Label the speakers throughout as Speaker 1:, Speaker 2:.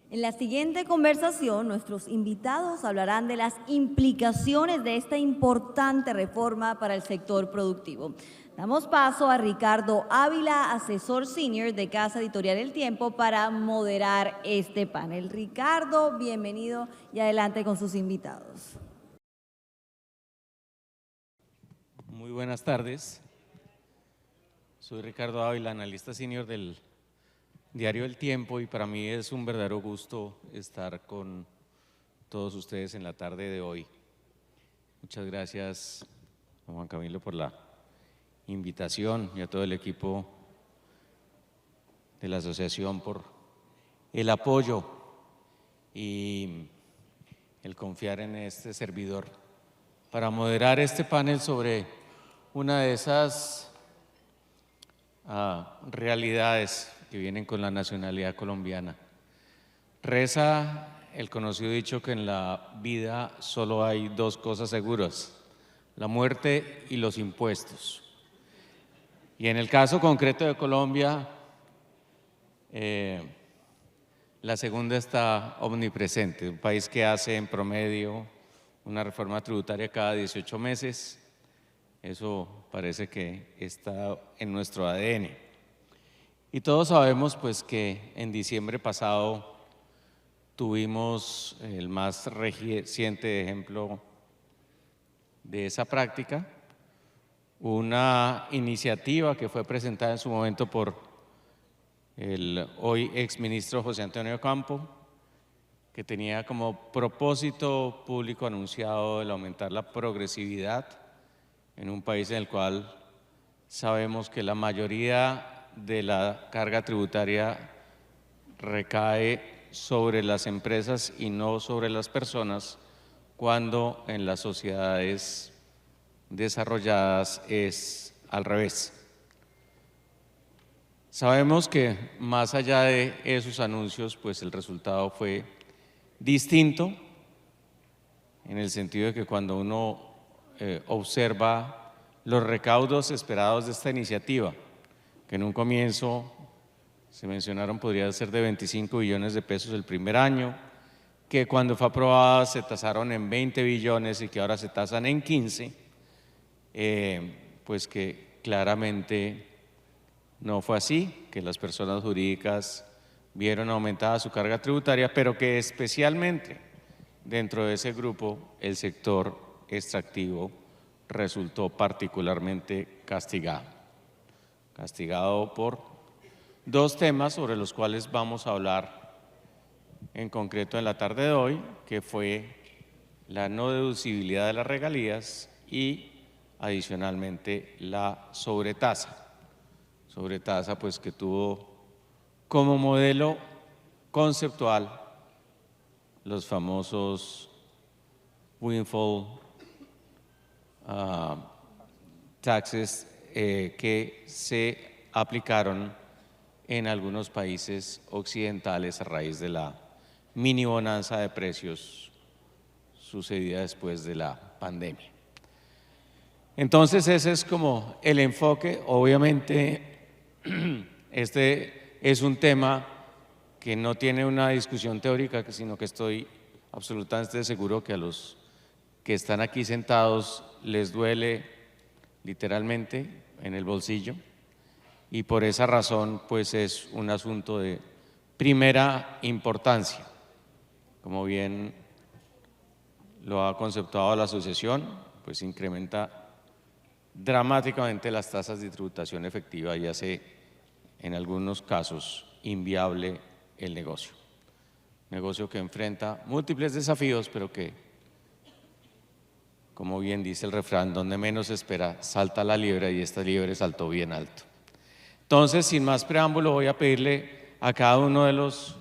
Speaker 1: En la siguiente conversación, nuestros invitados hablarán de las implicaciones de esta importante reforma para el sector productivo. Damos paso a Ricardo Ávila, asesor senior de Casa Editorial El Tiempo, para moderar este panel. Ricardo, bienvenido y adelante con sus invitados.
Speaker 2: Muy buenas tardes. Soy Ricardo Ávila, analista senior del diario El Tiempo, y para mí es un verdadero gusto estar con todos ustedes en la tarde de hoy. Muchas gracias, Juan Camilo, por la invitación, y a todo el equipo de la asociación por el apoyo y el confiar en este servidor para moderar este panel sobre una de esas realidades que vienen con la nacionalidad colombiana. Reza el conocido dicho que en la vida solo hay dos cosas seguras: la muerte y los impuestos. Y en el caso concreto de Colombia, la segunda está omnipresente. Un país que hace en promedio una reforma tributaria cada 18 meses. Eso parece que está en nuestro ADN. Y todos sabemos pues que en diciembre pasado tuvimos el más reciente ejemplo de esa práctica, una iniciativa que fue presentada en su momento por el hoy exministro José Antonio Campo, que tenía como propósito público anunciado el aumentar la progresividad en un país en el cual sabemos que la mayoría de la carga tributaria recae sobre las empresas y no sobre las personas, cuando en las sociedades desarrolladas es al revés. Sabemos que más allá de esos anuncios, pues el resultado fue distinto, en el sentido de que cuando uno observa los recaudos esperados de esta iniciativa, que en un comienzo se mencionaron podría ser de 25 billones de pesos el primer año, que cuando fue aprobada se tasaron en 20 billones y que ahora se tasan en 15, pues que claramente no fue así, que las personas jurídicas vieron aumentada su carga tributaria, pero que especialmente dentro de ese grupo el sector extractivo resultó particularmente castigado por dos temas sobre los cuales vamos a hablar en concreto en la tarde de hoy, que fue la no deducibilidad de las regalías y adicionalmente la sobretasa pues que tuvo como modelo conceptual los famosos windfall taxes que se aplicaron en algunos países occidentales a raíz de la mini bonanza de precios sucedida después de la pandemia. Entonces ese es como el enfoque. Obviamente este es un tema que no tiene una discusión teórica, sino que estoy absolutamente seguro que a los que están aquí sentados les duele literalmente en el bolsillo, y por esa razón pues es un asunto de primera importancia. Como bien lo ha conceptuado la asociación, pues incrementa dramáticamente las tasas de tributación efectiva y hace en algunos casos inviable el negocio que enfrenta múltiples desafíos, pero que, como bien dice el refrán, donde menos se espera salta la liebre, y esta liebre saltó bien alto. Entonces, sin más preámbulo, voy a pedirle a cada uno de los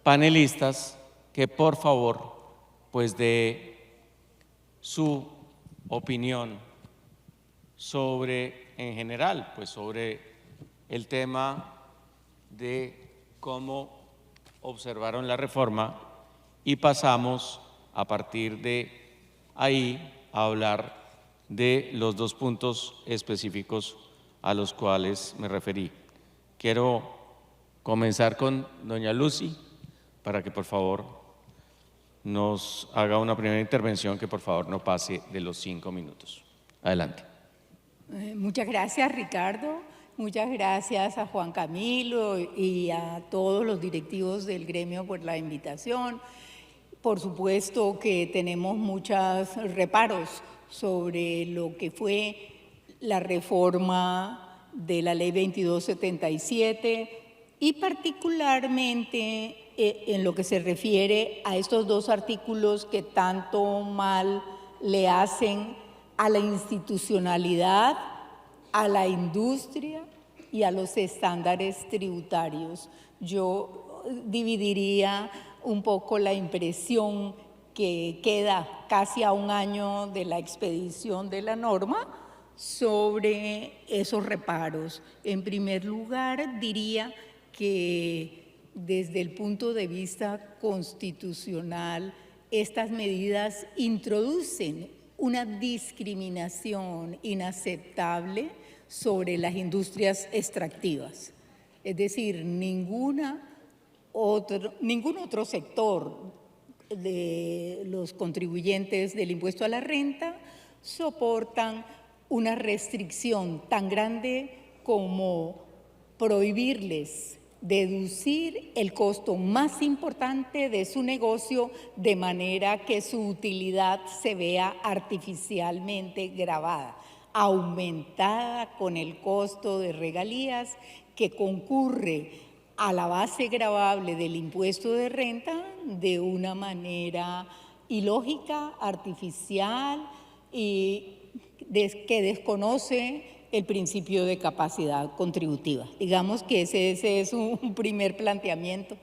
Speaker 2: panelistas que por favor pues dé su opinión sobre, en general, pues sobre el tema de cómo observaron la reforma, y pasamos a partir de ahí a hablar de los dos puntos específicos a los cuales me referí. Quiero comenzar con doña Lucy para que por favor nos haga una primera intervención que por favor no pase de los 5 minutos. Adelante.
Speaker 3: Muchas gracias, Ricardo. Muchas gracias a Juan Camilo y a todos los directivos del gremio por la invitación. Por supuesto que tenemos muchos reparos sobre lo que fue la reforma de la Ley 2277 y particularmente en lo que se refiere a estos dos artículos que tanto mal le hacen a la institucionalidad, a la industria y a los estándares tributarios. Yo dividiría un poco la impresión que queda casi a un año de la expedición de la norma sobre esos reparos. En primer lugar, diría que desde el punto de vista constitucional, estas medidas introducen una discriminación inaceptable sobre las industrias extractivas. Es decir, ningún otro sector de los contribuyentes del impuesto a la renta soportan una restricción tan grande como prohibirles deducir el costo más importante de su negocio de manera que su utilidad se vea artificialmente gravada, aumentada con el costo de regalías que concurre a la base gravable del impuesto de renta de una manera ilógica, artificial y que desconoce el principio de capacidad contributiva. Digamos que ese es un primer planteamiento.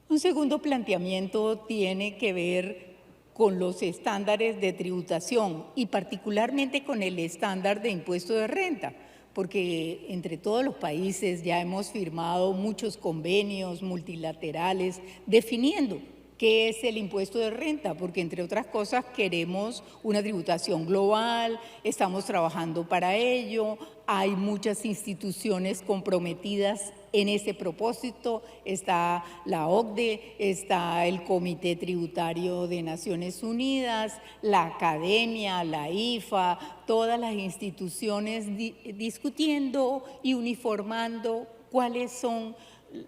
Speaker 3: Un segundo planteamiento tiene que ver con los estándares de tributación y particularmente con el estándar de impuesto de renta, porque entre todos los países ya hemos firmado muchos convenios multilaterales definiendo qué es el impuesto de renta, porque entre otras cosas queremos una tributación global, estamos trabajando para ello, hay muchas instituciones comprometidas en ese propósito, está la OCDE, está el Comité Tributario de Naciones Unidas, la Academia, la IFA, todas las instituciones discutiendo y uniformando cuáles son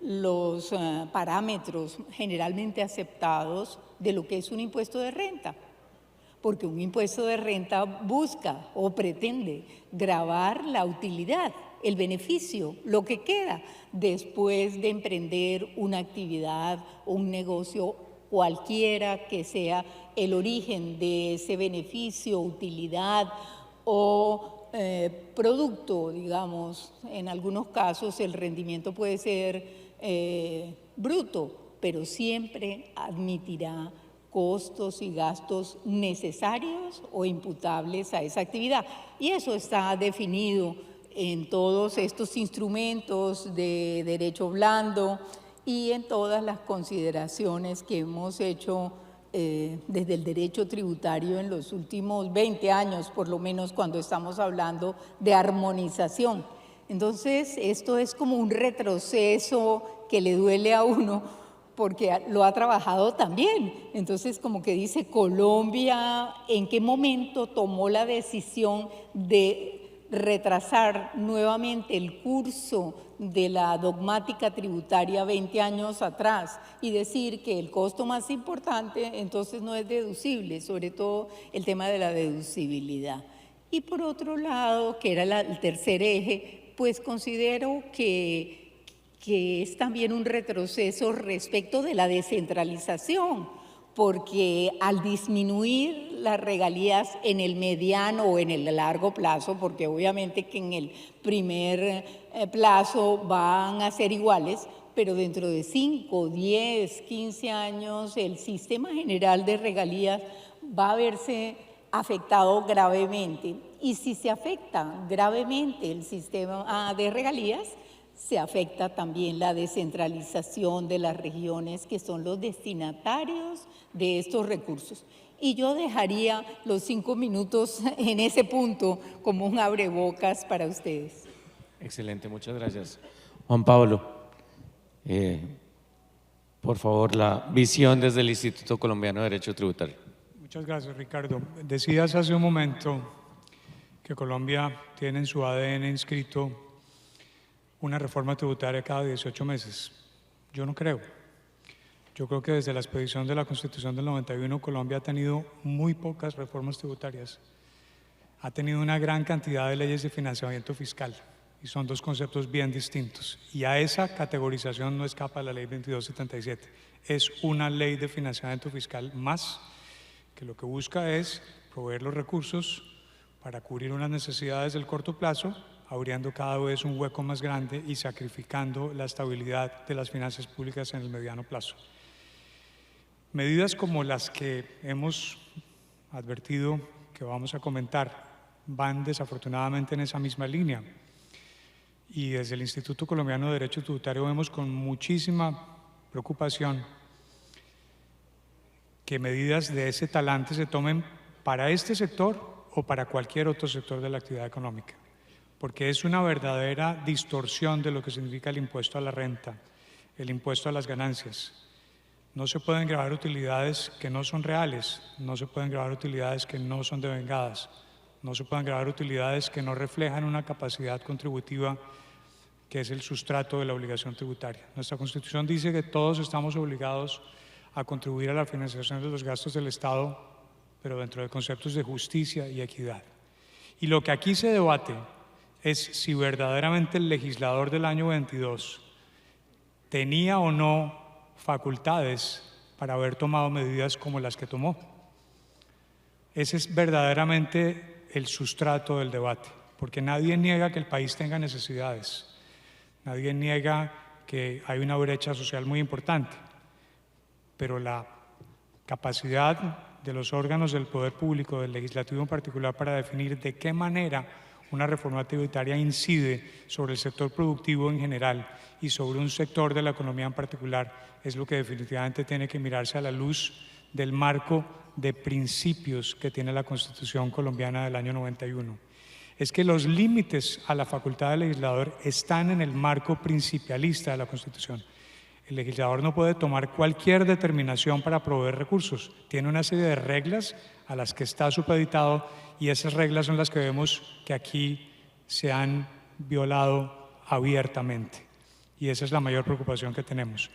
Speaker 3: los parámetros generalmente aceptados de lo que es un impuesto de renta, porque un impuesto de renta busca o pretende gravar la utilidad, el beneficio, lo que queda después de emprender una actividad o un negocio cualquiera que sea el origen de ese beneficio, utilidad o producto, digamos. En algunos casos el rendimiento puede ser bruto, pero siempre admitirá costos y gastos necesarios o imputables a esa actividad. Y eso está definido en todos estos instrumentos de derecho blando y en todas las consideraciones que hemos hecho desde el derecho tributario en los últimos 20 años, por lo menos cuando estamos hablando de armonización. Entonces, esto es como un retroceso que le duele a uno porque lo ha trabajado también. Entonces, como que dice Colombia, ¿en qué momento tomó la decisión de retrasar nuevamente el curso de la dogmática tributaria 20 años atrás y decir que el costo más importante entonces no es deducible, sobre todo el tema de la deducibilidad? Y por otro lado, que era el tercer eje, pues considero que es también un retroceso respecto de la descentralización, porque al disminuir las regalías en el mediano o en el largo plazo, porque obviamente que en el primer plazo van a ser iguales, pero dentro de 5, 10, 15 años el sistema general de regalías va a verse afectado gravemente. Y si se afecta gravemente el sistema de regalías, se afecta también la descentralización de las regiones que son los destinatarios de estos recursos. Y yo dejaría los 5 minutos en ese punto como un abrebocas para ustedes.
Speaker 2: Excelente, muchas gracias. Juan Pablo, Por favor, la visión desde el Instituto Colombiano de Derecho Tributario.
Speaker 4: Muchas gracias, Ricardo. Decías hace un momento que Colombia tiene en su ADN inscrito una reforma tributaria cada 18 meses. Yo no creo. Yo creo que desde la expedición de la Constitución del 91, Colombia ha tenido muy pocas reformas tributarias. Ha tenido una gran cantidad de leyes de financiamiento fiscal, y son dos conceptos bien distintos. Y a esa categorización no escapa la Ley 2277. Es una ley de financiamiento fiscal más, que lo que busca es proveer los recursos para cubrir unas necesidades del corto plazo, abriendo cada vez un hueco más grande y sacrificando la estabilidad de las finanzas públicas en el mediano plazo. Medidas como las que hemos advertido que vamos a comentar van desafortunadamente en esa misma línea. Y desde el Instituto Colombiano de Derecho Tributario vemos con muchísima preocupación que medidas de ese talante se tomen para este sector o para cualquier otro sector de la actividad económica, porque es una verdadera distorsión de lo que significa el impuesto a la renta, el impuesto a las ganancias. No se pueden gravar utilidades que no son reales, no se pueden gravar utilidades que no son devengadas, no se pueden gravar utilidades que no reflejan una capacidad contributiva que es el sustrato de la obligación tributaria. Nuestra Constitución dice que todos estamos obligados a contribuir a la financiación de los gastos del Estado, pero dentro de conceptos de justicia y equidad. Y lo que aquí se debate es si verdaderamente el legislador del año 22 tenía o no facultades para haber tomado medidas como las que tomó. Ese es verdaderamente el sustrato del debate, porque nadie niega que el país tenga necesidades, nadie niega que hay una brecha social muy importante, pero la capacidad de los órganos del poder público, del legislativo en particular, para definir de qué manera una reforma tributaria incide sobre el sector productivo en general y sobre un sector de la economía en particular, es lo que definitivamente tiene que mirarse a la luz del marco de principios que tiene la Constitución colombiana del año 91. Es que los límites a la facultad del legislador están en el marco principialista de la Constitución. El legislador no puede tomar cualquier determinación para proveer recursos. Tiene una serie de reglas a las que está supeditado y esas reglas son las que vemos que aquí se han violado abiertamente. Y esa es la mayor preocupación que tenemos.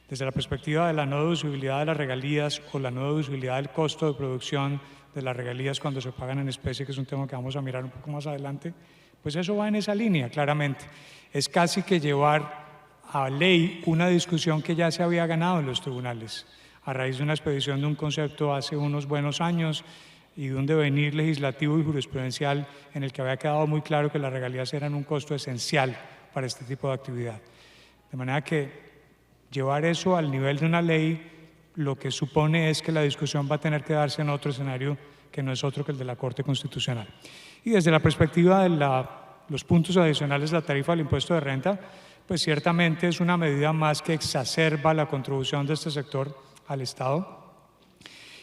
Speaker 4: Desde la perspectiva de la no deducibilidad de las regalías o la no deducibilidad del costo de producción de las regalías cuando se pagan en especie, que es un tema que vamos a mirar un poco más adelante, pues eso va en esa línea, claramente. Es casi que llevar a ley una discusión que ya se había ganado en los tribunales, a raíz de una expedición de un concepto hace unos buenos años y de un devenir legislativo y jurisprudencial en el que había quedado muy claro que las regalías eran un costo esencial para este tipo de actividad. De manera que llevar eso al nivel de una ley lo que supone es que la discusión va a tener que darse en otro escenario que no es otro que el de la Corte Constitucional. Y desde la perspectiva de los puntos adicionales de la tarifa del impuesto de renta, pues ciertamente es una medida más que exacerba la contribución de este sector al Estado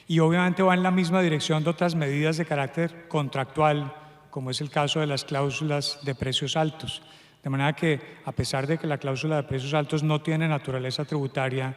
Speaker 4: y obviamente va en la misma dirección de otras medidas de carácter contractual, como es el caso de las cláusulas de precios altos. De manera que, a pesar de que la cláusula de precios altos no tiene naturaleza tributaria,